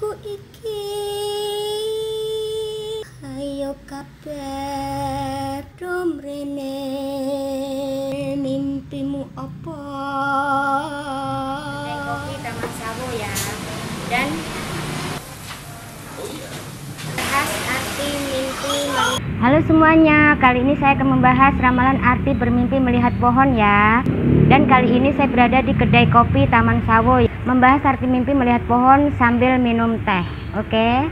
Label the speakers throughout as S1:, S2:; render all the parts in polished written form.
S1: hatiku iki, ayo kabar domrene, mimpimu apa?
S2: Kedai kopi Taman Sawo ya. Dan bahas arti mimpi. Halo semuanya, kali ini saya akan membahas ramalan arti bermimpi melihat pohon ya. Dan kali ini saya berada di kedai kopi Taman Sawo, membahas arti mimpi melihat pohon sambil minum teh. Oke.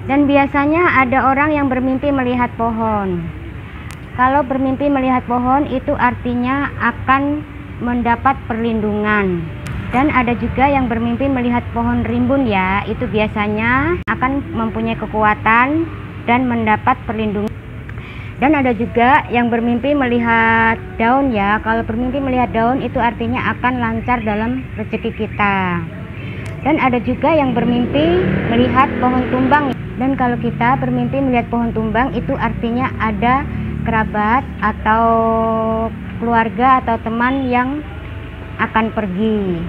S2: Dan biasanya ada orang yang bermimpi melihat pohon. Kalau bermimpi melihat pohon itu artinya akan mendapat perlindungan. Dan ada juga yang bermimpi melihat pohon rimbun ya, itu biasanya akan mempunyai kekuatan dan mendapat perlindungan. Dan ada juga yang bermimpi melihat daun ya. Kalau bermimpi melihat daun itu artinya akan lancar dalam rezeki kita. Dan ada juga yang bermimpi melihat pohon tumbang. Dan kalau kita bermimpi melihat pohon tumbang itu artinya ada kerabat atau keluarga atau teman yang akan pergi.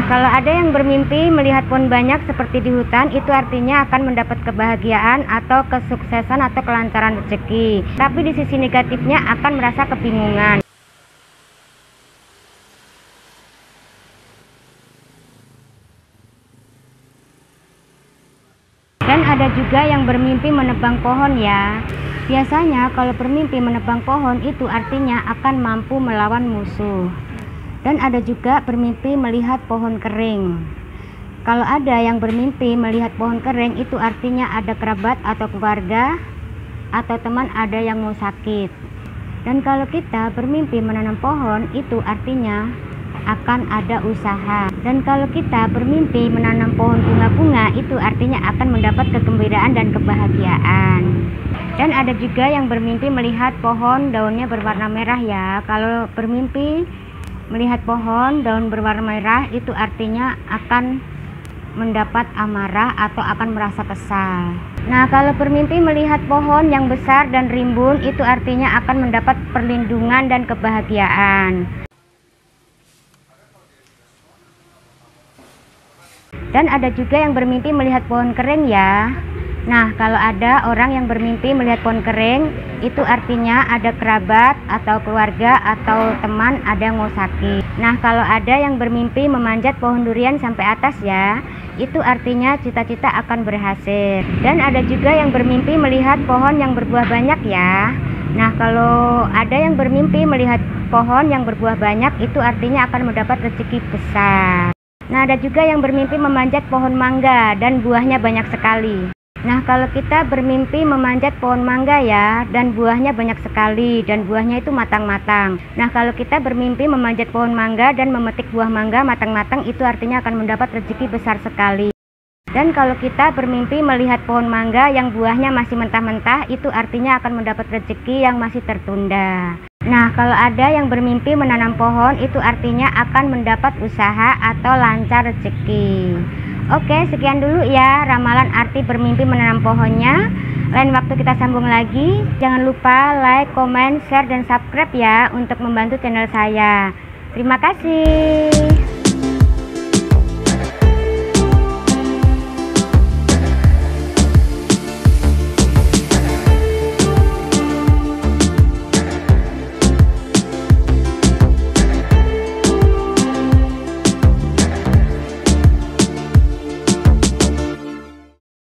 S2: Kalau ada yang bermimpi melihat pohon banyak seperti di hutan, itu artinya akan mendapat kebahagiaan atau kesuksesan atau kelancaran rezeki. Tapi di sisi negatifnya akan merasa kebingungan. Dan ada juga yang bermimpi menebang pohon ya. Biasanya kalau bermimpi menebang pohon itu artinya akan mampu melawan musuh. Dan ada juga bermimpi melihat pohon kering. Kalau ada yang bermimpi melihat pohon kering itu artinya ada kerabat atau keluarga atau teman ada yang mau sakit. Dan kalau kita bermimpi menanam pohon itu artinya akan ada usaha. Dan kalau kita bermimpi menanam pohon bunga-bunga itu artinya akan mendapat kegembiraan dan kebahagiaan. Dan ada juga yang bermimpi melihat pohon daunnya berwarna merah ya. Kalau bermimpi melihat pohon daun berwarna merah itu artinya akan mendapat amarah atau akan merasa kesal. Nah, kalau bermimpi melihat pohon yang besar dan rimbun itu artinya akan mendapat perlindungan dan kebahagiaan. Dan ada juga yang bermimpi melihat pohon kering ya. Nah, kalau ada orang yang bermimpi melihat pohon kering, itu artinya ada kerabat atau keluarga atau teman ada yang mau sakit. Nah, kalau ada yang bermimpi memanjat pohon durian sampai atas ya, itu artinya cita-cita akan berhasil. Dan ada juga yang bermimpi melihat pohon yang berbuah banyak ya. Nah, kalau ada yang bermimpi melihat pohon yang berbuah banyak, itu artinya akan mendapat rezeki besar. Nah, ada juga yang bermimpi memanjat pohon mangga dan buahnya banyak sekali. Nah, kalau kita bermimpi memanjat pohon mangga ya, dan buahnya banyak sekali, dan buahnya itu matang-matang. Nah, kalau kita bermimpi memanjat pohon mangga dan memetik buah mangga matang-matang, itu artinya akan mendapat rezeki besar sekali. Dan kalau kita bermimpi melihat pohon mangga yang buahnya masih mentah-mentah, itu artinya akan mendapat rezeki yang masih tertunda. Nah, kalau ada yang bermimpi menanam pohon, itu artinya akan mendapat usaha atau lancar rezeki. Oke, sekian dulu ya ramalan arti bermimpi menanam pohonnya. Lain waktu kita sambung lagi. Jangan lupa like, comment, share, dan subscribe ya untuk membantu channel saya. Terima kasih.